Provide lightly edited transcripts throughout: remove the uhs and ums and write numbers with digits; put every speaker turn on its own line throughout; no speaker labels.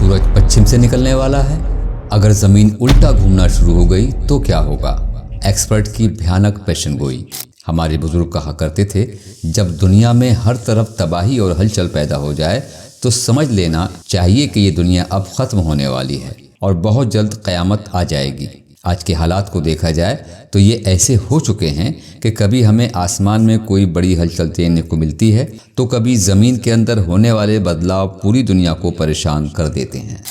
सूरज पश्चिम से निकलने वाला है। अगर ज़मीन उल्टा घूमना शुरू हो गई तो क्या होगा? एक्सपर्ट की भयानक पेशन गोई। हमारे बुजुर्ग कहा करते थे, जब दुनिया में हर तरफ तबाही और हलचल पैदा हो जाए तो समझ लेना चाहिए कि ये दुनिया अब ख़त्म होने वाली है और बहुत जल्द क़यामत आ जाएगी। आज के हालात को देखा जाए तो ये ऐसे हो चुके हैं कि कभी हमें आसमान में कोई बड़ी हलचल देखने को मिलती है तो कभी ज़मीन के अंदर होने वाले बदलाव पूरी दुनिया को परेशान कर देते हैं।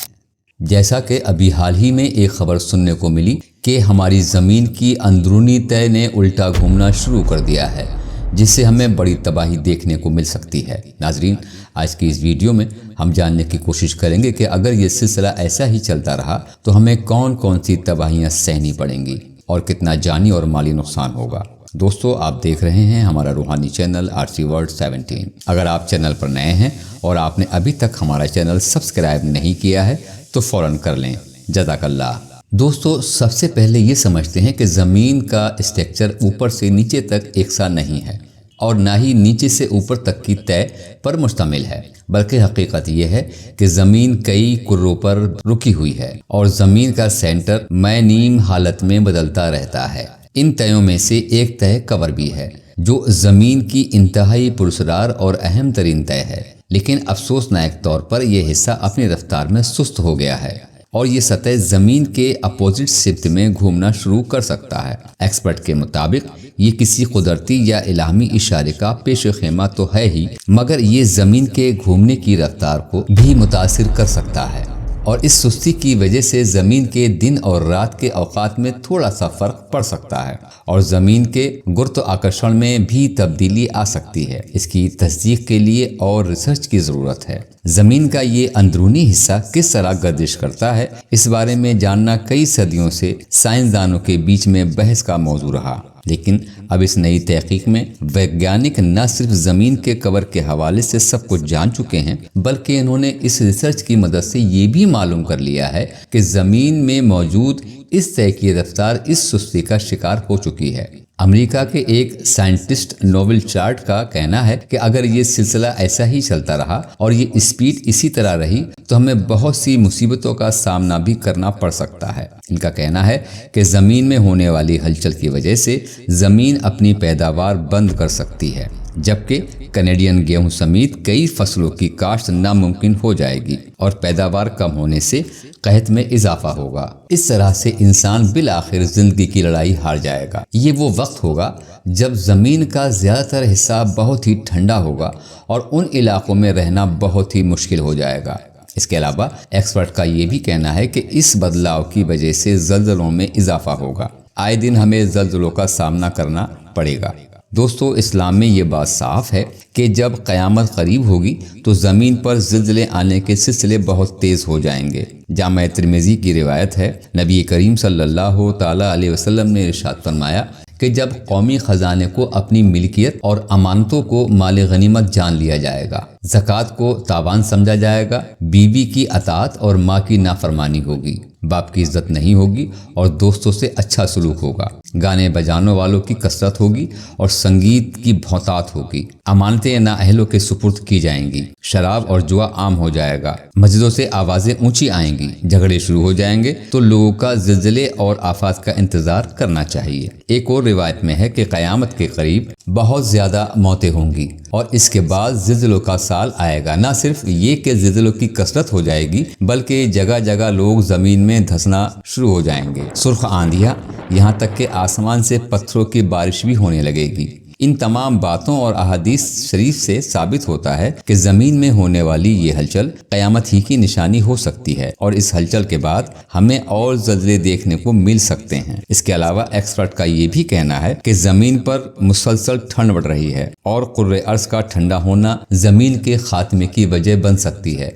जैसा कि अभी हाल ही में एक खबर सुनने को मिली कि हमारी ज़मीन की अंदरूनी तह ने उल्टा घूमना शुरू कर दिया है, जिससे हमें बड़ी तबाही देखने को मिल सकती है। नाजरीन, आज की इस वीडियो में हम जानने की कोशिश करेंगे कि अगर ये सिलसिला ऐसा ही चलता रहा तो हमें कौन कौन सी तबाहियां सहनी पड़ेंगी और कितना जानी और माली नुकसान होगा। दोस्तों, आप देख रहे हैं हमारा रूहानी चैनल आरसी वर्ल्ड 17। अगर आप चैनल पर नए हैं और आपने अभी तक हमारा चैनल सब्सक्राइब नहीं किया है तो फ़ौरन कर लें। जज़ाकल्लाह। दोस्तों, सबसे पहले ये समझते हैं कि ज़मीन का स्ट्रक्चर ऊपर से नीचे तक एक सा नहीं है और ना ही नीचे से ऊपर तक की तय पर मुश्तमिल है, बल्कि हकीकत यह है कि ज़मीन कई कुर्रों पर रुकी हुई है और ज़मीन का सेंटर मैनीम हालत में बदलता रहता है। इन तयों में से एक तय कवर भी है जो ज़मीन की इंतहाई पुरस्कार और अहम तरीन तय है, लेकिन अफसोसनाक तौर पर यह हिस्सा अपनी रफ्तार में सुस्त हो गया है और ये सतह ज़मीन के अपोजिट सिफ्त में घूमना शुरू कर सकता है। एक्सपर्ट के मुताबिक ये किसी कुदरती या इलाही इशारे का पेश खेमा तो है ही, मगर ये ज़मीन के घूमने की रफ्तार को भी मुतासिर कर सकता है और इस सुस्ती की वजह से ज़मीन के दिन और रात के औकात में थोड़ा सा फ़र्क पड़ सकता है और ज़मीन के गुरुत्वाकर्षण में भी तब्दीली आ सकती है। इसकी तस्दीक के लिए और रिसर्च की ज़रूरत है। ज़मीन का ये अंदरूनी हिस्सा किस तरह गर्दिश करता है, इस बारे में जानना कई सदियों से साइंसदानों के बीच में बहस का मौजू रहा, लेकिन अब इस नई तहकीक में वैज्ञानिक न सिर्फ ज़मीन के कवर के हवाले से सब कुछ जान चुके हैं, बल्कि इन्होंने इस रिसर्च की मदद से ये भी मालूम कर लिया है कि ज़मीन में मौजूद इस तय की रफ्तार इस सुस्ती का शिकार हो चुकी है। अमेरिका के एक साइंटिस्ट नोवेल चार्ट का कहना है कि अगर ये सिलसिला ऐसा ही चलता रहा और ये स्पीड इसी तरह रही तो हमें बहुत सी मुसीबतों का सामना भी करना पड़ सकता है। इनका कहना है कि ज़मीन में होने वाली हलचल की वजह से ज़मीन अपनी पैदावार बंद कर सकती है, जबकि कैनेडियन गेहूं समेत कई फसलों की काश्त नामुमकिन हो जाएगी और पैदावार कम होने से कहत में इजाफा होगा। इस तरह से इंसान बिल आखिर जिंदगी की लड़ाई हार जाएगा। ये वो वक्त होगा जब ज़मीन का ज़्यादातर हिस्सा बहुत ही ठंडा होगा और उन इलाकों में रहना बहुत ही मुश्किल हो जाएगा। इसके अलावा एक्सपर्ट का ये भी कहना है कि इस बदलाव की वजह से ज़लज़लों में इजाफा होगा। आए दिन हमें ज़लज़लों का सामना करना पड़ेगा। दोस्तों, इस्लाम में ये बात साफ है कि जब क़यामत करीब होगी तो ज़मीन पर ज़िलज़ले आने के सिलसिले बहुत तेज़ हो जाएंगे। जामा तिरमिज़ी की रिवायत है, नबी करीम सल्लल्लाहु ताला अलैहि वसल्लम ने इरशाद फरमाया कि जब कौमी ख़जाने को अपनी मिल्कियत और अमानतों को माल गनीमत जान लिया जाएगा, ज़कात को तावान समझा जाएगा, बीवी की अताअत और माँ की नाफरमानी होगी, बाप की इज्जत नहीं होगी और दोस्तों से अच्छा सलूक होगा, गाने बजाने वालों की कसरत होगी और संगीत की भौतात होगी, अमानतें नाअहलों के सुपुर्द की जाएंगी, शराब और जुआ आम हो जाएगा, मस्जिदों से आवाज़ें ऊंची आएंगी, झगड़े शुरू हो जाएंगे तो लोगों का ज़िलज़ले और आफात का इंतज़ार करना चाहिए। एक और रिवायत में है कि क़यामत के करीब बहुत ज़्यादा मौतें होंगी और इसके बाद ज़िलज़लों का साल आएगा। न सिर्फ ये कि ज़िलज़लों की कसरत हो जाएगी, बल्कि जगह जगह लोग ज़मीन में धंसना शुरू हो जाएंगे, सुर्ख आंधियाँ, यहाँ तक कि आसमान से पत्थरों की बारिश भी होने लगेगी। इन तमाम बातों और अहादीस शरीफ से साबित होता है कि ज़मीन में होने वाली ये हलचल क़यामत ही की निशानी हो सकती है और इस हलचल के बाद हमें और ज़लज़ले देखने को मिल सकते हैं। इसके अलावा एक्सपर्ट का ये भी कहना है कि ज़मीन पर मुसलसल ठंड बढ़ रही है और कुर्रे अर्ज़ का ठंडा होना ज़मीन के खात्मे की वजह बन सकती है।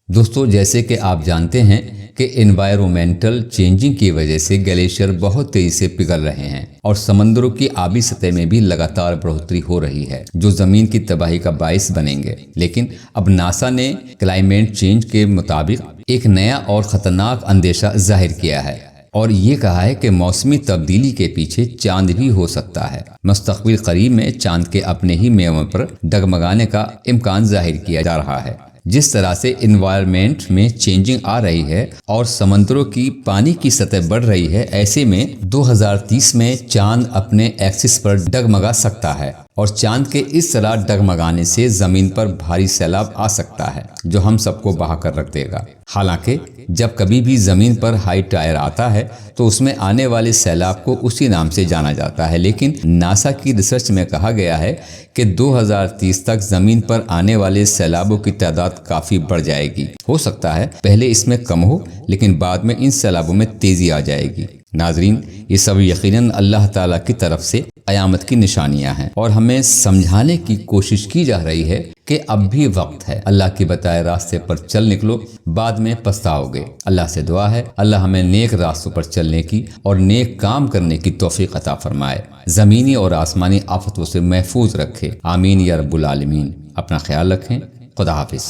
दोस्तों, जैसे कि आप जानते हैं कि एनवायरमेंटल चेंजिंग की वजह से ग्लेशियर बहुत तेजी से पिघल रहे हैं और समंदरों की आबी सतह में भी लगातार बढ़ोतरी हो रही है, जो ज़मीन की तबाही का बाइस बनेंगे। लेकिन अब नासा ने क्लाइमेट चेंज के मुताबिक एक नया और ख़तरनाक अंदेशा जाहिर किया है और ये कहा है कि मौसमी तब्दीली के पीछे चांद भी हो सकता है। मुस्तक़बिल करीब में चांद के अपने ही मेवों पर डगमगाने का इम्कान जाहिर किया जा रहा है। जिस तरह से इन्वायरमेंट में चेंजिंग आ रही है और समंदरों की पानी की सतह बढ़ रही है, ऐसे में 2030 में चांद अपने एक्सिस पर डगमगा सकता है और चांद के इस तरह डगमगाने से जमीन पर भारी सैलाब आ सकता है जो हम सबको बहा कर रख देगा। हालांकि जब कभी भी जमीन पर हाई टायर आता है तो उसमें आने वाले सैलाब को उसी नाम से जाना जाता है, लेकिन नासा की रिसर्च में कहा गया है कि 2030 तक जमीन पर आने वाले सैलाबों की तादाद काफी बढ़ जाएगी। हो सकता है पहले इसमें कम हो, लेकिन बाद में इन सैलाबों में तेजी आ जाएगी। नाजरीन, ये सब यकीनन अल्लाह ताला की तरफ से क़यामत की निशानियां हैं और हमें समझाने की कोशिश की जा रही है कि अब भी वक्त है, अल्लाह के बताए रास्ते पर चल निकलो, बाद में पछताओगे। अल्लाह से दुआ है अल्लाह हमें नेक रास्तों पर चलने की और नेक काम करने की तौफीक अता फरमाए, ज़मीनी और आसमानी आफतों से महफूज रखे। आमीन या रब्बुल आलमीन। अपना ख्याल रखें। खुदा हाफिज।